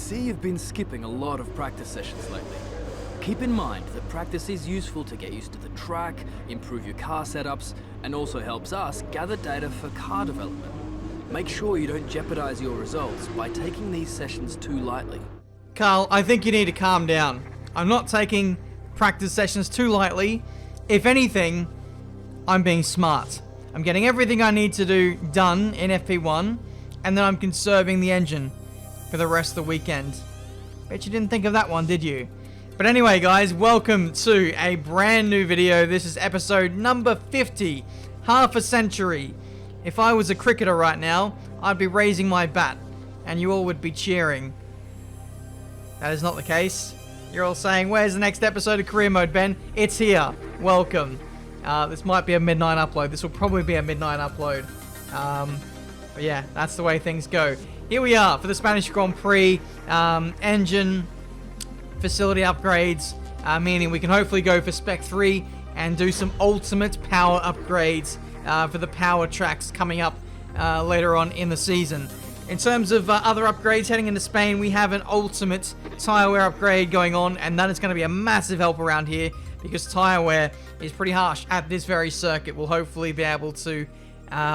see you've been skipping a lot of practice sessions lately. Keep in mind that practice is useful to get used to the track, improve your car setups, and also helps us gather data for car development. Make sure you don't jeopardize your results by taking these sessions too lightly. Carl, I think you need to calm down. I'm not taking practice sessions too lightly. If anything, I'm being smart. I'm getting everything I need to do done in FP1, and then I'm conserving the engine for the rest of the weekend. Bet you didn't think of that one, did you? But anyway, guys, welcome to a brand new video. This is episode number 50, half a century. If I was a cricketer right now, I'd be raising my bat, and you all would be cheering. That is not the case. You're all saying, where's the next episode of Career Mode, Ben? It's here. Welcome. This might be a midnight upload. This will probably be a midnight upload. But yeah, that's the way things go. Here we are for the Spanish Grand Prix. Engine facility upgrades, meaning we can hopefully go for Spec 3 and do some ultimate power upgrades for the power tracks coming up later on in the season. In terms of other upgrades heading into Spain, we have an ultimate tyre wear upgrade going on, and that is going to be a massive help around here because tyre wear is pretty harsh at this very circuit. We'll hopefully be able to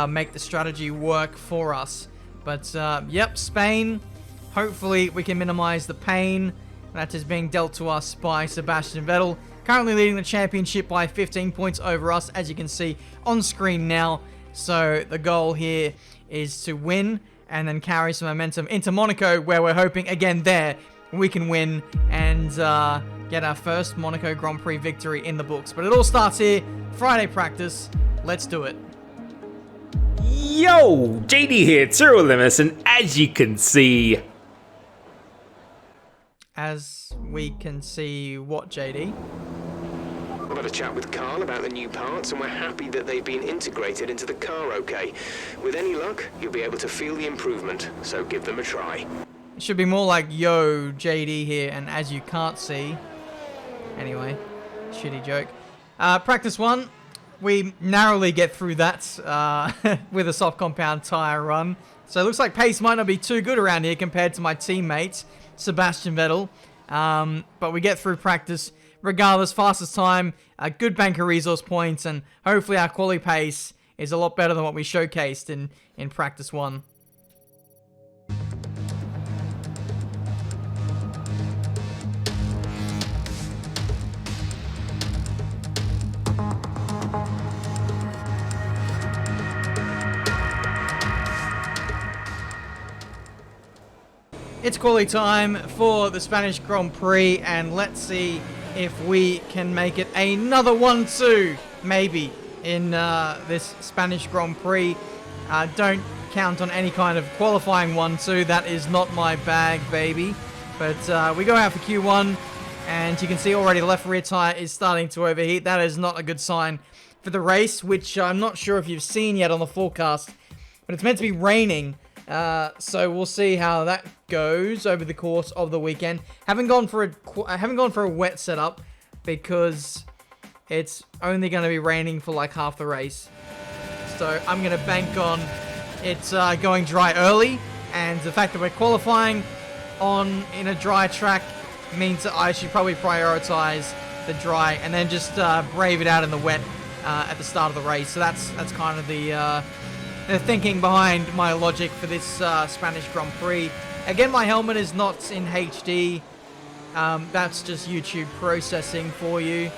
make the strategy work for us. But yep, Spain, hopefully we can minimize the pain that is being dealt to us by Sebastian Vettel, currently leading the championship by 15 points over us, as you can see on screen now. So the goal here is to win and then carry some momentum into Monaco, where we're hoping, again, there we can win and get our first Monaco Grand Prix victory in the books. But it all starts here, Friday practice. Let's do it. Yo, JD here, Zero Limits, and as you can see... As we can see what, JD? I've had a chat with Carl about the new parts, and we're happy that they've been integrated into the car okay. With any luck, you'll be able to feel the improvement, so give them a try. It should be more like, yo, JD here, and as you can't see. Anyway, shitty joke. Practice 1, we narrowly get through that with a soft compound tyre run. So it looks like pace might not be too good around here compared to my teammate, Sebastian Vettel. But we get through practice regardless, fastest time, a good bank of resource points, and hopefully our quali pace is a lot better than what we showcased in practice 1. It's quali time for the Spanish Grand Prix, and let's see if we can make it another 1-2, maybe, in this Spanish Grand Prix. Don't count on any kind of qualifying 1-2. That is not my bag, baby. But we go out for Q1, and you can see already the left rear tire is starting to overheat. That is not a good sign for the race, which I'm not sure if you've seen yet on the forecast, but it's meant to be raining. So we'll see how that goes over the course of the weekend. Haven't gone for a wet setup because it's only going to be raining for like half the race. So I'm going to bank on it going dry early, and the fact that we're qualifying in a dry track means that I should probably prioritize the dry and then just brave it out in the wet at the start of the race. So that's kind of the thinking behind my logic for this Spanish Grand Prix. Again, my helmet is not in HD. That's just YouTube processing for you.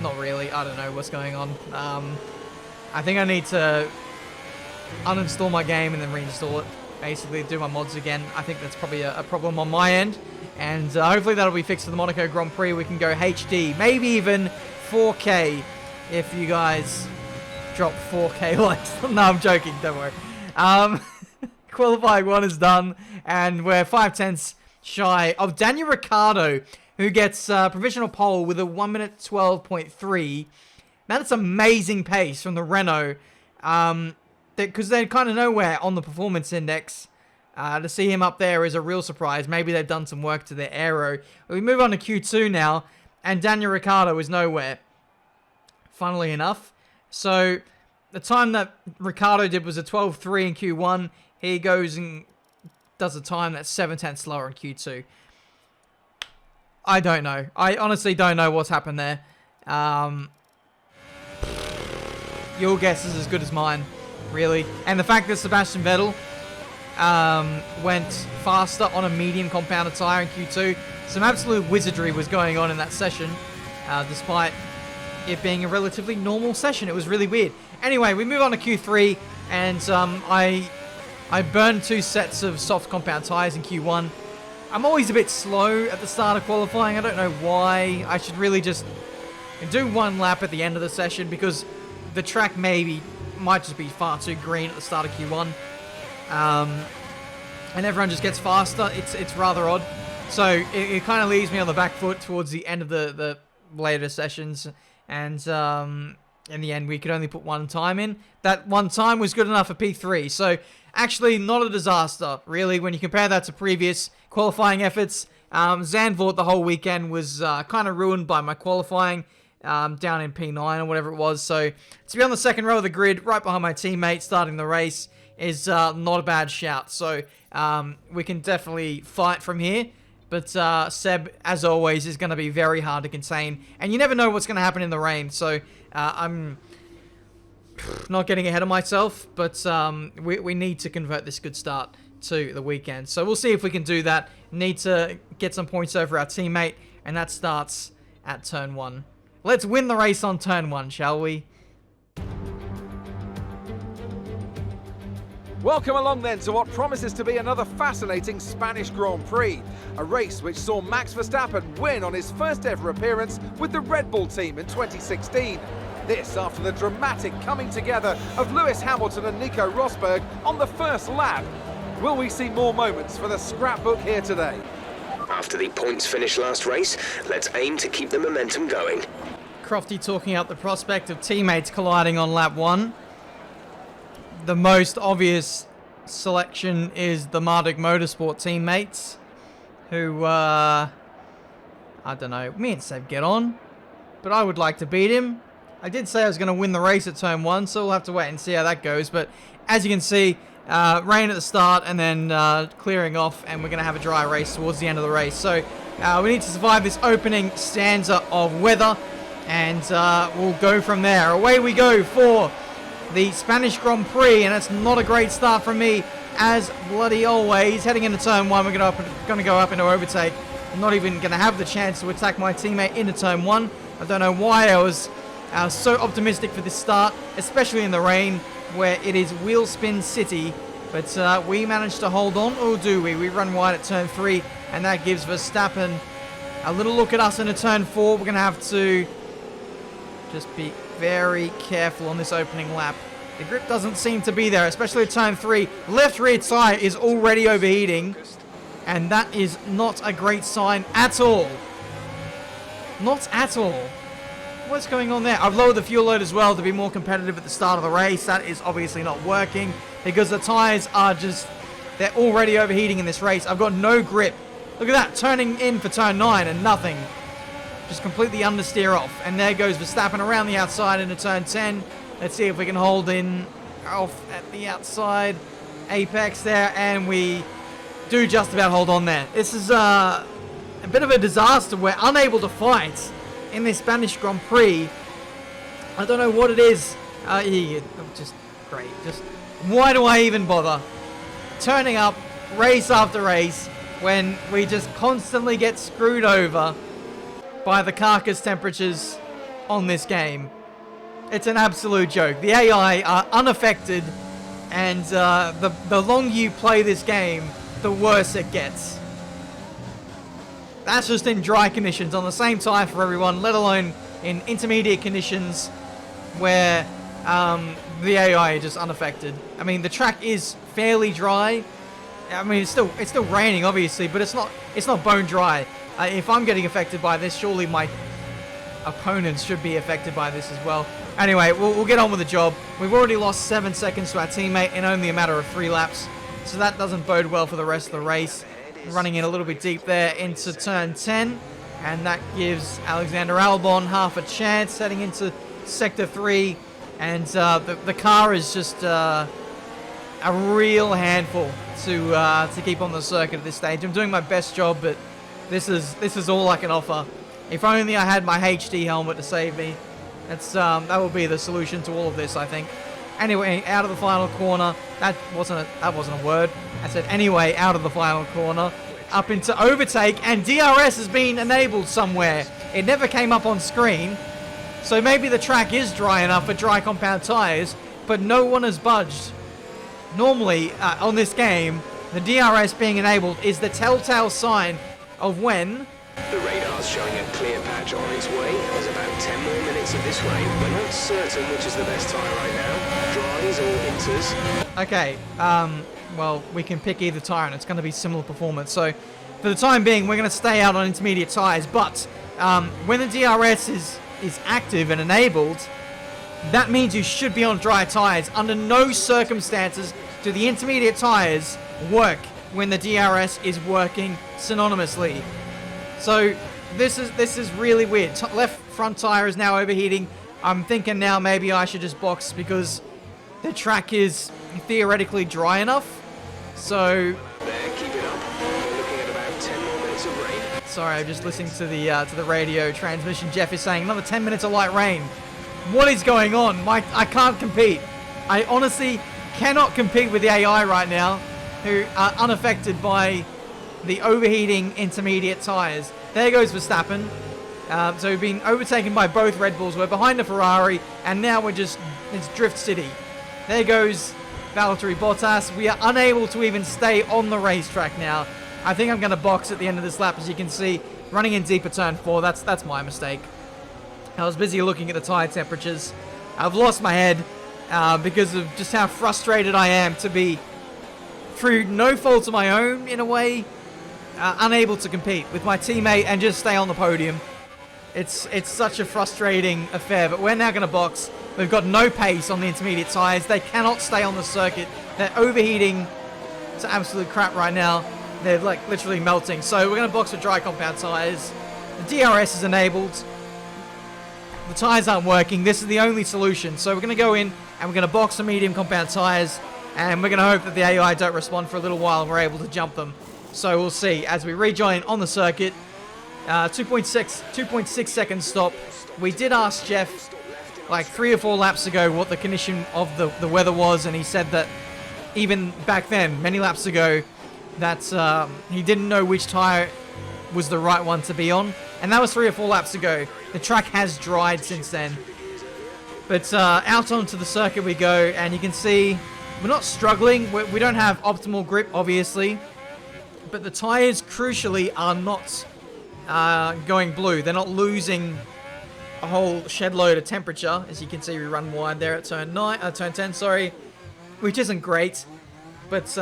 Not really. I don't know what's going on. I think I need to uninstall my game and then reinstall it. Basically, do my mods again. I think that's probably a problem on my end. And hopefully that'll be fixed for the Monaco Grand Prix. We can go HD, maybe even 4K if you guys drop 4K likes. No, I'm joking, don't worry. Qualifying 1 is done, and we're 5/10 shy of Daniel Ricciardo, who gets provisional pole with a 1 minute 12.3. Now that's amazing pace from the Renault, because they're kind of nowhere on the performance index. To see him up there is a real surprise. Maybe they've done some work to their aero. We move on to Q2 now, and Daniel Ricciardo is nowhere, funnily enough. So the time that Ricciardo did was a 12.3 in Q1. He goes and does a time that's 7/10 slower in Q2. I don't know. I honestly don't know what's happened there. Your guess is as good as mine, really. And the fact that Sebastian Vettel went faster on a medium compounded tyre in Q2, some absolute wizardry was going on in that session, despite it being a relatively normal session. It was really weird. Anyway, we move on to Q3, and I burned 2 sets of soft compound tyres in Q1. I'm always a bit slow at the start of qualifying. I don't know why. I should really just do 1 lap at the end of the session, because the track might just be far too green at the start of Q1. And everyone just gets faster. It's rather odd. So it kind of leaves me on the back foot towards the end of the later sessions. And in the end, we could only put 1 time in. That 1 time was good enough for P3. So actually not a disaster, really, when you compare that to previous qualifying efforts. Zandvoort the whole weekend was kind of ruined by my qualifying down in P9 or whatever it was. So to be on the second row of the grid, right behind my teammate starting the race, is not a bad shout. So we can definitely fight from here. But Seb, as always, is going to be very hard to contain. And you never know what's going to happen in the rain. So I'm not getting ahead of myself. But we need to convert this good start to the weekend. So we'll see if we can do that. Need to get some points over our teammate. And that starts at turn 1. Let's win the race on turn 1, shall we? Welcome along then to what promises to be another fascinating Spanish Grand Prix. A race which saw Max Verstappen win on his first ever appearance with the Red Bull team in 2016. This after the dramatic coming together of Lewis Hamilton and Nico Rosberg on the first lap. Will we see more moments for the scrapbook here today? After the points finish last race, let's aim to keep the momentum going. Crofty talking up the prospect of teammates colliding on lap 1. The most obvious selection is the Marduk Motorsport teammates, who, I don't know, me and Seb get on, but I would like to beat him. I did say I was going to win the race at turn 1, so we'll have to wait and see how that goes, but as you can see, rain at the start and then clearing off, and we're going to have a dry race towards the end of the race. So we need to survive this opening stanza of weather, and we'll go from there. Away we go for the Spanish Grand Prix, and it's not a great start from me, as bloody always. Heading into turn 1, we're going to go up into overtake. I'm not even going to have the chance to attack my teammate into turn 1. I don't know why I was so optimistic for this start, especially in the rain, where it is wheel spin city. But we managed to hold on, or do we? We run wide at turn 3, and that gives Verstappen a little look at us into turn 4. We're going to have to just be very careful on this opening lap. The grip doesn't seem to be there, especially at turn 3. Left rear tyre is already overheating, and that is not a great sign at all. Not at all. What's going on there? I've lowered the fuel load as well to be more competitive at the start of the race. That is obviously not working because the tyres are they're already overheating in this race. I've got no grip. Look at that, turning in for turn 9 and nothing. Just completely understeer off. And there goes Verstappen around the outside into turn 10. Let's see if we can hold in off at the outside. Apex there, and we do just about hold on there. This is a bit of a disaster. We're unable to fight in this Spanish Grand Prix. I don't know what it is. Just great. Just why do I even bother turning up race after race when we just constantly get screwed over by the carcass temperatures on this game? It's an absolute joke. The AI are unaffected, and the longer you play this game, the worse it gets. That's just in dry conditions on the same tyre for everyone, let alone in intermediate conditions where the AI are just unaffected. I mean, the track is fairly dry. I mean, it's still raining, obviously, but it's not bone dry. If I'm getting affected by this, surely my opponents should be affected by this as well. Anyway, we'll get on with the job. We've already lost 7 seconds to our teammate in only a matter of 3 laps, so that doesn't bode well for the rest of the race. Running in a little bit deep there into turn 10, and that gives Alexander Albon half a chance heading into sector 3, and the car is just a real handful to keep on the circuit at this stage. I'm doing my best job, but this is all I can offer. If only I had my HD helmet to save me. That would be the solution to all of this, I think. Anyway, out of the final corner. That wasn't a word. I said anyway, out of the final corner, up into overtake, and DRS has been enabled somewhere. It never came up on screen, so maybe the track is dry enough for dry compound tires, but no one has budged. Normally, on this game, the DRS being enabled is the telltale sign of when... The radar's showing a clear patch on its way. There's about 10 more minutes of this rain. We're not certain which is the best tyre right now. Dries or inters. Okay, well, we can pick either tyre and it's going to be similar performance. So, for the time being, we're going to stay out on intermediate tyres. But, when the DRS is active and enabled, that means you should be on dry tyres. Under no circumstances do the intermediate tyres work when the DRS is working synonymously. So this is really weird. Left front tyre is now overheating. I'm thinking now maybe I should just box because the track is theoretically dry enough. So There, keep it up. We're looking at about 10 more minutes of rain. sorry, I'm just listening to the radio transmission. Jeff is saying another 10 minutes of light rain. What is going on? I can't compete. I honestly cannot compete with the AI right now, who are unaffected by the overheating intermediate tyres. There goes Verstappen. So we've been overtaken by both Red Bulls. We're behind the Ferrari, and now it's Drift City. There goes Valtteri Bottas. We are unable to even stay on the racetrack now. I think I'm going to box at the end of this lap, as you can see, running in deeper turn 4. That's my mistake. I was busy looking at the tyre temperatures. I've lost my head because of just how frustrated I am to be, through no fault of my own, in a way, unable to compete with my teammate and just stay on the podium. It's such a frustrating affair, but we're now going to box. We've got no pace on the intermediate tyres. They cannot stay on the circuit. They're overheating to absolute crap right now. They're like literally melting. So we're going to box with dry compound tyres. The DRS is enabled. The tyres aren't working. This is the only solution. So we're going to go in and we're going to box the medium compound tyres, and we're going to hope that the AI don't respond for a little while and we're able to jump them. So we'll see as we rejoin on the circuit. 2.6 second stop. We did ask Jeff like 3 or 4 laps ago what the condition of the weather was, and he said that even back then, many laps ago, that he didn't know which tyre was the right one to be on, and that was 3 or 4 laps ago. The track has dried since then. But out onto the circuit we go, and you can see we're not struggling. We don't have optimal grip, obviously, but the tyres, crucially, are not going blue. They're not losing a whole shed load of temperature. As you can see, we run wide there at turn 10, sorry, which isn't great. But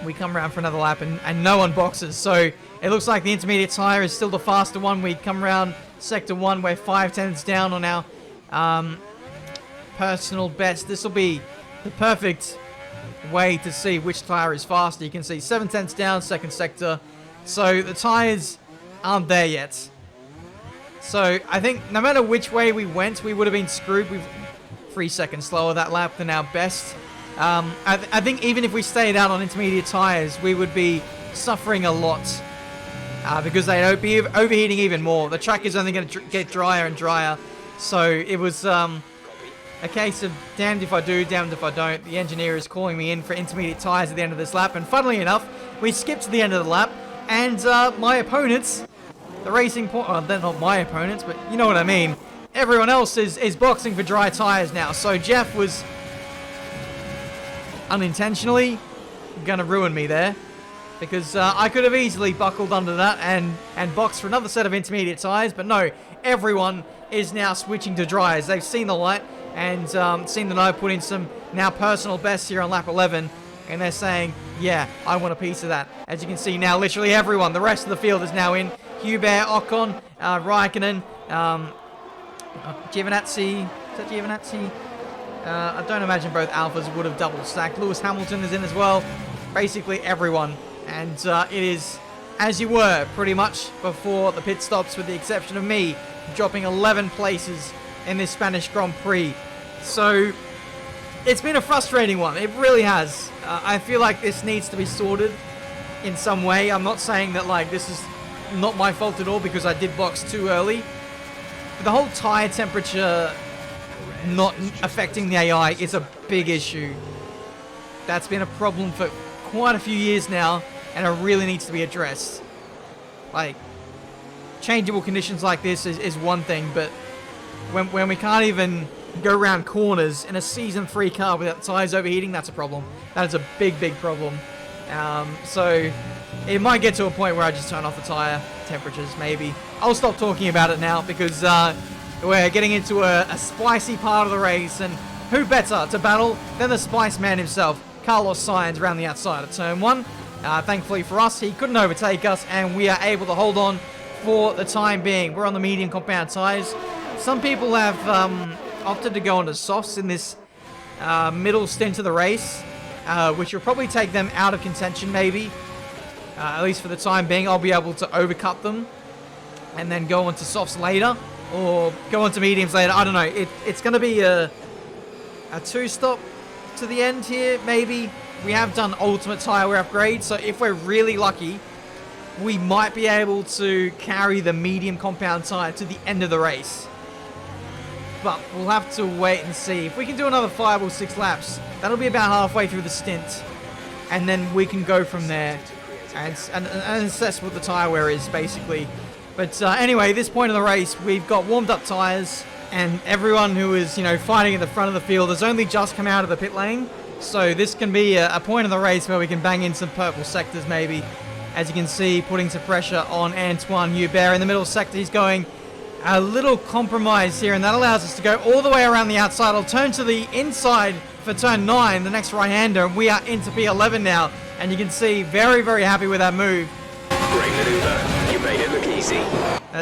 we come around for another lap and no one boxes. So it looks like the intermediate tyre is still the faster one. We come around sector 1. We're 5 tenths down on our personal best. This will be the perfect way to see which tyre is faster. You can see 7 tenths down, second sector. So the tyres aren't there yet. So I think no matter which way we went, we would have been screwed. We've 3 seconds slower that lap than our best. I think even if we stayed out on intermediate tyres, we would be suffering a lot because they'd be overheating even more. The track is only going to get drier and drier. So it was a case of damned if I do, damned if I don't. The engineer is calling me in for intermediate tyres at the end of this lap. And funnily enough, we skipped to the end of the lap. And my opponents, the Racing Point, well, they're not my opponents, but you know what I mean. Everyone else is boxing for dry tyres now. So Jeff was unintentionally going to ruin me there, because I could have easily buckled under that and boxed for another set of intermediate tyres. But no, everyone is now switching to dries. They've seen the light and seen that I put in some now personal bests here on lap 11. And they're saying, yeah, I want a piece of that. As you can see now, literally everyone, the rest of the field is now in. Hubert, Ocon, Raikkonen, Giovinazzi. Is that Giovinazzi? I don't imagine both Alphas would have double stacked. Lewis Hamilton is in as well. Basically everyone. And it is as you were pretty much before the pit stops, with the exception of me dropping 11 places in this Spanish Grand Prix. So it's been a frustrating one. It really has. I feel like this needs to be sorted in some way. I'm not saying that like this is not my fault at all because I did box too early. But the whole tire temperature not affecting the AI is a big issue. That's been a problem for quite a few years now, and it really needs to be addressed. Like, changeable conditions like this is one thing, but when we can't even go around corners in a Season 3 car without the tires overheating, that's a problem. That is a big, big problem. So it might get to a point where I just turn off the tire temperatures, maybe. I'll stop talking about it now because we're getting into a spicy part of the race, and who better to battle than the Spice Man himself, Carlos Sainz, around the outside of Turn 1. Thankfully for us, he couldn't overtake us, and we are able to hold on for the time being. We're on the medium compound tires. Some people have opted to go onto softs in this middle stint of the race, which will probably take them out of contention maybe. At least for the time being, I'll be able to overcut them and then go onto softs later, or go onto mediums later. I don't know. It's going to be a two-stop to the end here, maybe. We have done ultimate tire wear upgrade, so if we're really lucky, we might be able to carry the medium compound tire to the end of the race. But we'll have to wait and see. If we can do another 5 or 6 laps, that'll be about halfway through the stint, and then we can go from there and assess what the tire wear is, basically. But anyway, this point of the race, we've got warmed up tires, and everyone who is, fighting at the front of the field has only just come out of the pit lane. So this can be a point in the race where we can bang in some purple sectors, maybe. As you can see, putting some pressure on Antoine Hubert in the middle sector. He's going a little compromise here, and that allows us to go all the way around the outside. I'll turn to the inside for turn 9, the next right-hander, and we are into P11 now. And you can see, very, very happy with that move. Great maneuver. You made it look easy.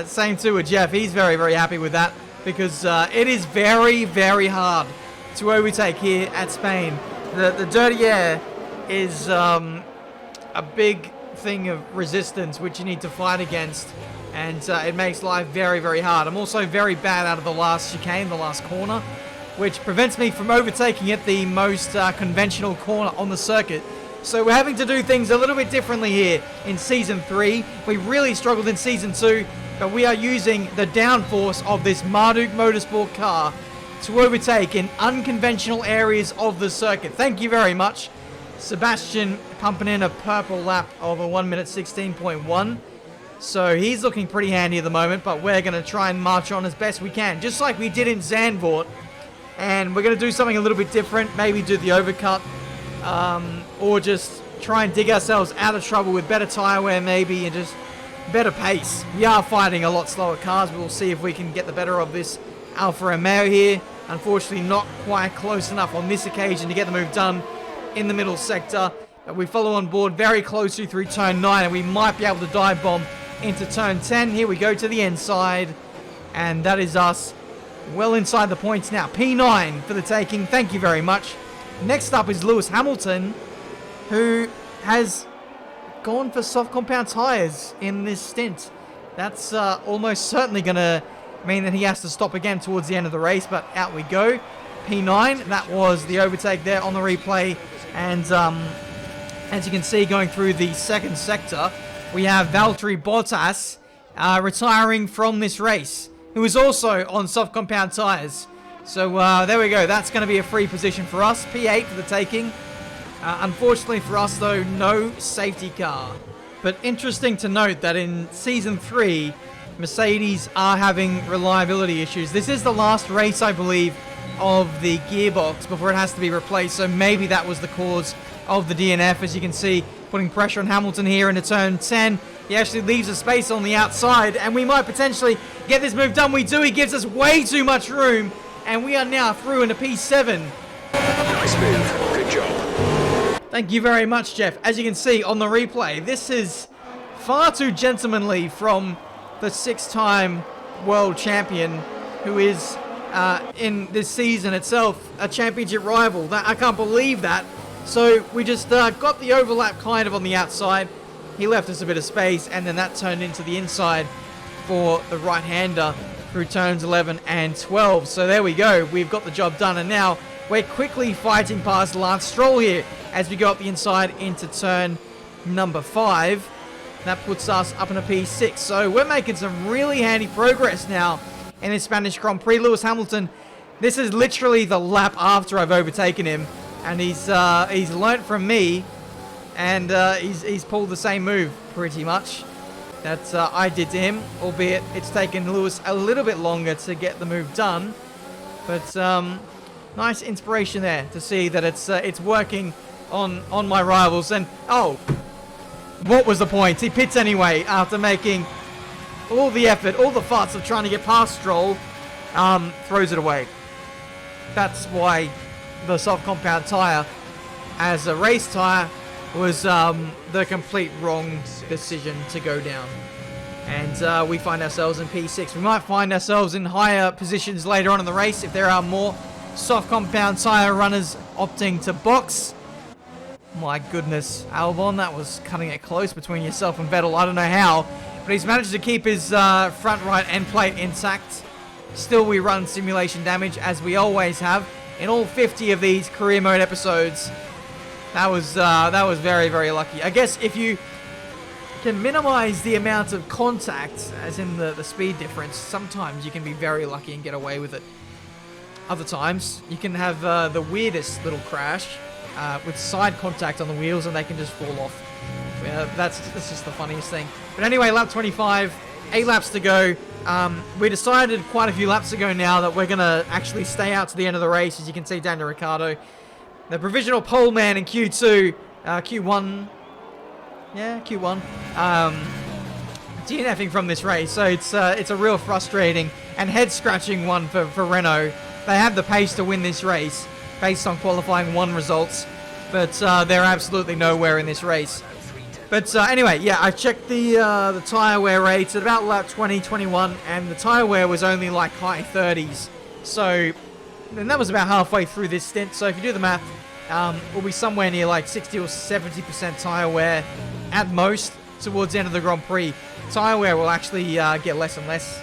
Same too with Jeff. He's very, very happy with that because it is very, very hard to overtake here at Spain. The dirty air is a big thing of resistance which you need to fight against, and it makes life very, very hard. I'm also very bad out of the last chicane, the last corner, which prevents me from overtaking at the most conventional corner on the circuit. So we're having to do things a little bit differently here in Season 3. We really struggled in Season 2, but we are using the downforce of this Marduk Motorsport car to overtake in unconventional areas of the circuit. Thank you very much. Sebastian pumping in a purple lap of a 1 minute 16.1. So he's looking pretty handy at the moment, but we're going to try and march on as best we can, just like we did in Zandvoort. And we're going to do something a little bit different, maybe do the overcut, or just try and dig ourselves out of trouble with better tire wear maybe, and just better pace. We are fighting a lot slower cars, but we'll see if we can get the better of this Alfa Romeo here. Unfortunately, not quite close enough on this occasion to get the move done in the middle sector. But we follow on board very closely through turn 9, and we might be able to dive bomb into turn 10. Here we go to the inside, and that is us well inside the points now. P9 for the taking. Thank you very much. Next up is Lewis Hamilton, who has gone for soft compound tires in this stint. That's almost certainly going to mean that he has to stop again towards the end of the race, but out we go. P9, that was the overtake there on the replay, and as you can see, going through the second sector, we have Valtteri Bottas retiring from this race, who is also on soft compound tires. So there we go, that's going to be a free position for us. P8 for the taking. Unfortunately for us though, no safety car. But interesting to note that in Season 3, Mercedes are having reliability issues. This is the last race, I believe, of the gearbox before it has to be replaced, so maybe that was the cause of the DNF. As you can see, putting pressure on Hamilton here into turn 10. He actually leaves a space on the outside, and we might potentially get this move done. We do. He gives us way too much room, and we are now through into P7. Nice move. Good job. Thank you very much, Jeff. As you can see on the replay, this is far too gentlemanly from the 6-time world champion, who is in this season itself a championship rival. I can't believe that. So we just got the overlap kind of on the outside. He left us a bit of space, and then that turned into the inside for the right-hander through turns 11 and 12. So there we go. We've got the job done, and now we're quickly fighting past Lance Stroll here as we go up the inside into turn number 5. That puts us up in a P6. So we're making some really handy progress now in this Spanish Grand Prix. Lewis Hamilton, this is literally the lap after I've overtaken him. And he's learnt from me. And he's pulled the same move, pretty much, that I did to him. Albeit it's taken Lewis a little bit longer to get the move done. But nice inspiration there to see that it's working on my rivals. And, oh, what was the point? He pits anyway after making all the effort, all the fuss of trying to get past Stroll. Throws it away. That's why the soft compound tyre as a race tyre was the complete wrong decision to go down. And we find ourselves in P6. We might find ourselves in higher positions later on in the race if there are more soft compound tyre runners opting to box. My goodness, Albon, that was cutting it close between yourself and Vettel. I don't know how, but he's managed to keep his front right end plate intact. Still, we run simulation damage, as we always have, in all 50 of these career mode episodes. That was very, very lucky. I guess if you can minimize the amount of contact, as in the speed difference, sometimes you can be very lucky and get away with it. Other times, you can have the weirdest little crash with side contact on the wheels and they can just fall off. That's just the funniest thing. But anyway, lap 25, 8 laps to go. We decided quite a few laps ago now that we're going to actually stay out to the end of the race. As you can see, Daniel Ricciardo, the provisional pole man in Q2, Q1, DNFing from this race. So it's a real frustrating and head-scratching one for Renault. They have the pace to win this race based on qualifying 1 results, but they're absolutely nowhere in this race. But anyway, yeah, I checked the tyre wear rates at about lap 20, 21, and the tyre wear was only like high 30s. So, and that was about halfway through this stint. So if you do the math, we'll be somewhere near like 60 or 70% tyre wear at most towards the end of the Grand Prix. Tyre wear will actually get less and less,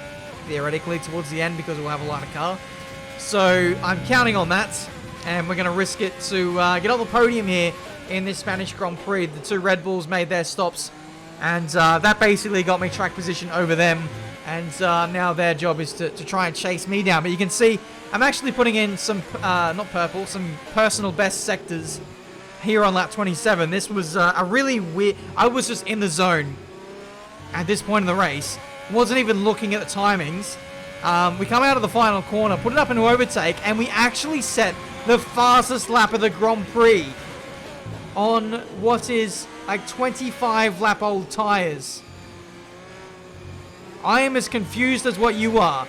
theoretically, towards the end because we'll have a lighter car. So I'm counting on that, and we're going to risk it to get on the podium here in this Spanish Grand Prix. The 2 Red Bulls made their stops, and that basically got me track position over them, and now their job is to try and chase me down. But you can see I'm actually putting in some, some personal best sectors here on lap 27. This was a really weird, I was just in the zone at this point in the race, wasn't even looking at the timings. We come out of the final corner, put it up into overtake, and we actually set the fastest lap of the Grand Prix on what is like 25 lap old tyres. I am as confused as what you are.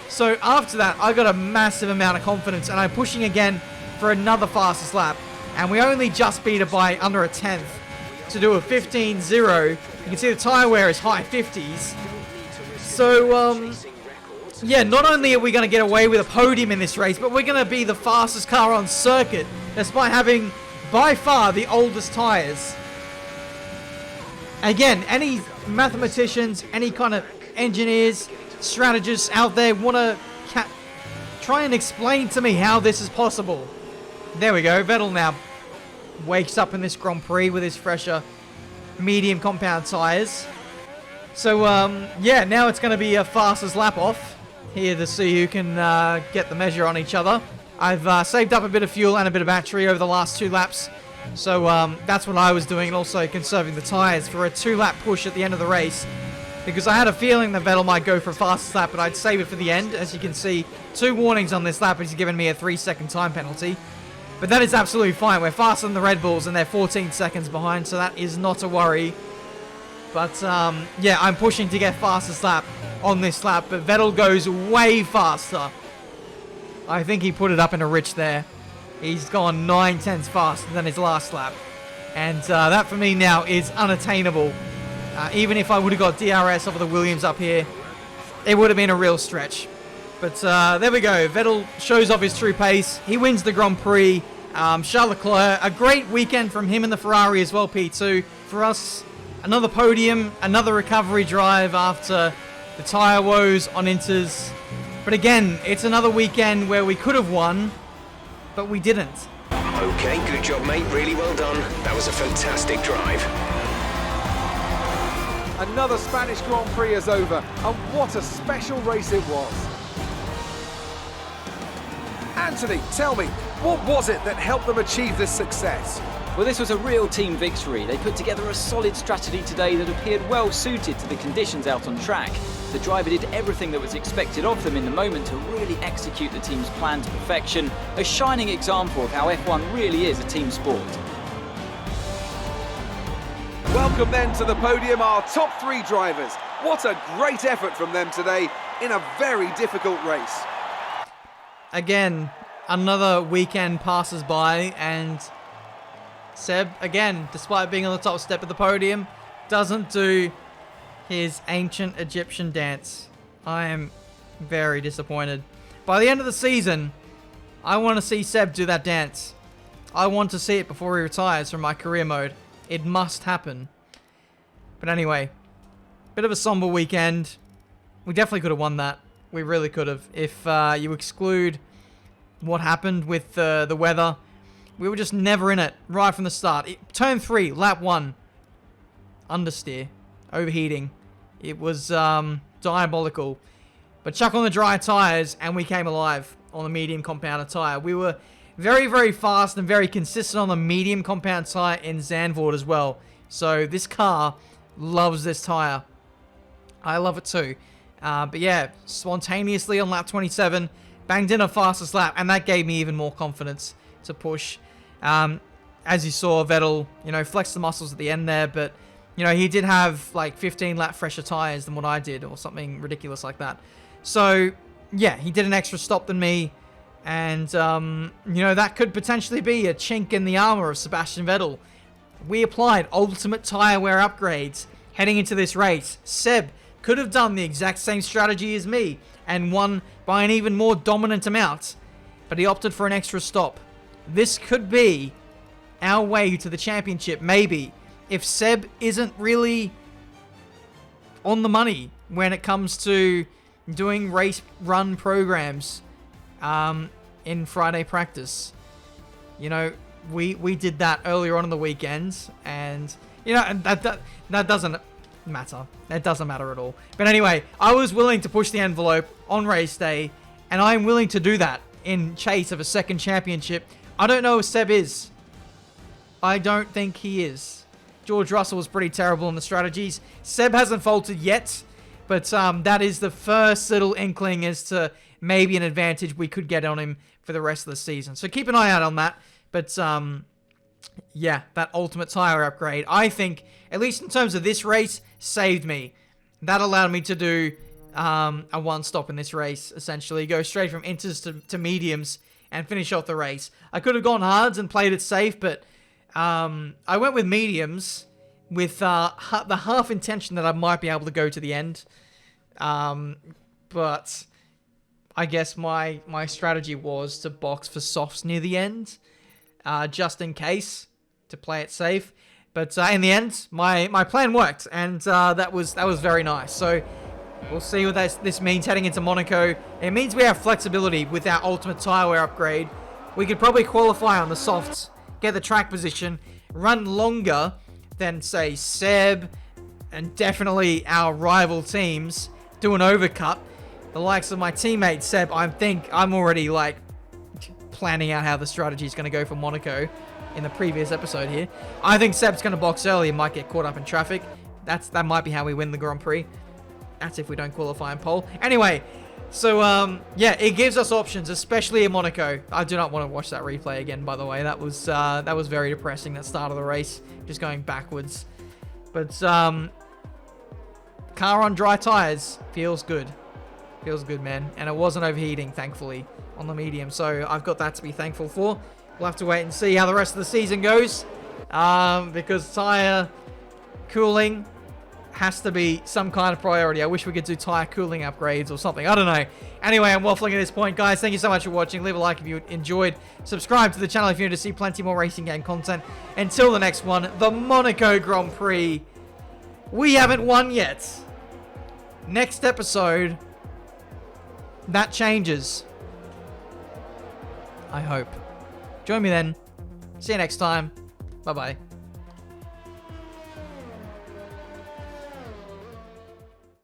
So after that, I got a massive amount of confidence, and I'm pushing again for another fastest lap. And we only just beat it by under a 10th to do a 15.0. You can see the tyre wear is high 50s. So, yeah, not only are we going to get away with a podium in this race, but we're going to be the fastest car on circuit, despite having by far the oldest tyres. Again, any mathematicians, any kind of engineers, strategists out there want to try and explain to me how this is possible. There we go. Vettel now wakes up in this Grand Prix with his fresher medium compound tyres. So, yeah, now it's going to be a fastest lap off here to see who can get the measure on each other. I've saved up a bit of fuel and a bit of battery over the last 2 laps. So that's what I was doing, and also conserving the tyres for a 2-lap push at the end of the race. Because I had a feeling that Vettel might go for a fastest lap, but I'd save it for the end. As you can see, 2 warnings on this lap. He's given me a 3-second time penalty. But that is absolutely fine. We're faster than the Red Bulls, and they're 14 seconds behind, so that is not a worry. But, yeah, I'm pushing to get fastest lap on this lap, but Vettel goes way faster. I think he put it up in a rich there. He's gone 9/10 faster than his last lap. And that, for me, now is unattainable. Even if I would have got DRS over the Williams up here, it would have been a real stretch. But there we go. Vettel shows off his true pace. He wins the Grand Prix. Charles Leclerc, a great weekend from him and the Ferrari as well, P2. For us, another podium, another recovery drive after the tyre woes on Inters. But again, it's another weekend where we could have won, but we didn't. Okay, good job, mate. Really well done. That was a fantastic drive. Another Spanish Grand Prix is over, and what a special race it was. Anthony, tell me, what was it that helped them achieve this success? Well, this was a real team victory. They put together a solid strategy today that appeared well suited to the conditions out on track. The driver did everything that was expected of them in the moment to really execute the team's plan to perfection, a shining example of how F1 really is a team sport. Welcome then to the podium, our top 3 drivers. What a great effort from them today in a very difficult race. Again, another weekend passes by, and Seb, again, despite being on the top step of the podium, doesn't do his ancient Egyptian dance. I am very disappointed. By the end of the season, I want to see Seb do that dance. I want to see it before he retires from my career mode. It must happen. But anyway, bit of a somber weekend. We definitely could have won that. We really could have. If you exclude what happened with the weather, we were just never in it right from the start. Turn 3, lap 1. Understeer. Overheating. It was diabolical. But chuck on the dry tyres and we came alive on the medium compound tyre. We were very, very fast and very consistent on the medium compound tyre in Zandvoort as well. So this car loves this tyre. I love it too. But yeah, spontaneously on lap 27, banged in a fastest lap, and that gave me even more confidence to push. As you saw, Vettel, flexed the muscles at the end there, but, he did have like 15 lap fresher tyres than what I did, or something ridiculous like that. So, yeah, he did an extra stop than me, and, that could potentially be a chink in the armor of Sebastian Vettel. We applied ultimate tyre wear upgrades heading into this race. Seb could have done the exact same strategy as me and won by an even more dominant amount, but he opted for an extra stop. This could be our way to the championship, maybe, if Seb isn't really on the money when it comes to doing race run programs in Friday practice. We did that earlier on in the weekend, and that doesn't matter. That doesn't matter at all. But anyway, I was willing to push the envelope on race day, and I'm willing to do that in chase of a second championship. I don't know if Seb is. I don't think he is. George Russell was pretty terrible in the strategies. Seb hasn't faltered yet, but that is the first little inkling as to maybe an advantage we could get on him for the rest of the season. So keep an eye out on that. But yeah, that ultimate tyre upgrade, I think, at least in terms of this race, saved me. That allowed me to do a one stop in this race, essentially. Go straight from inters to mediums and finish off the race. I could have gone hards and played it safe, but I went with mediums with the half intention that I might be able to go to the end. But I guess my strategy was to box for softs near the end, just in case, to play it safe. But in the end, my plan worked, and that was very nice. So we'll see what this means heading into Monaco. It means we have flexibility with our ultimate tyre wear upgrade. We could probably qualify on the softs, get the track position, run longer than, say, Seb, and definitely our rival teams, do an overcut. The likes of my teammate Seb, I'm already like planning out how the strategy is going to go for Monaco in the previous episode here. I think Seb's going to box early and might get caught up in traffic. That might be how we win the Grand Prix. That's if we don't qualify in pole. Anyway, so yeah, it gives us options, especially in Monaco. I do not want to watch that replay again, by the way. That was very depressing, that start of the race, just going backwards. But car on dry tires feels good. Feels good, man. And it wasn't overheating, thankfully, on the medium. So I've got that to be thankful for. We'll have to wait and see how the rest of the season goes. Because tire cooling has to be some kind of priority. I wish we could do tire cooling upgrades or something. I don't know. Anyway, I'm waffling at this point, guys. Thank you so much for watching. Leave a like if you enjoyed. Subscribe to the channel if you want to see plenty more racing game content. Until the next one, the Monaco Grand Prix. We haven't won yet. Next episode, that changes. I hope. Join me then. See you next time. Bye-bye.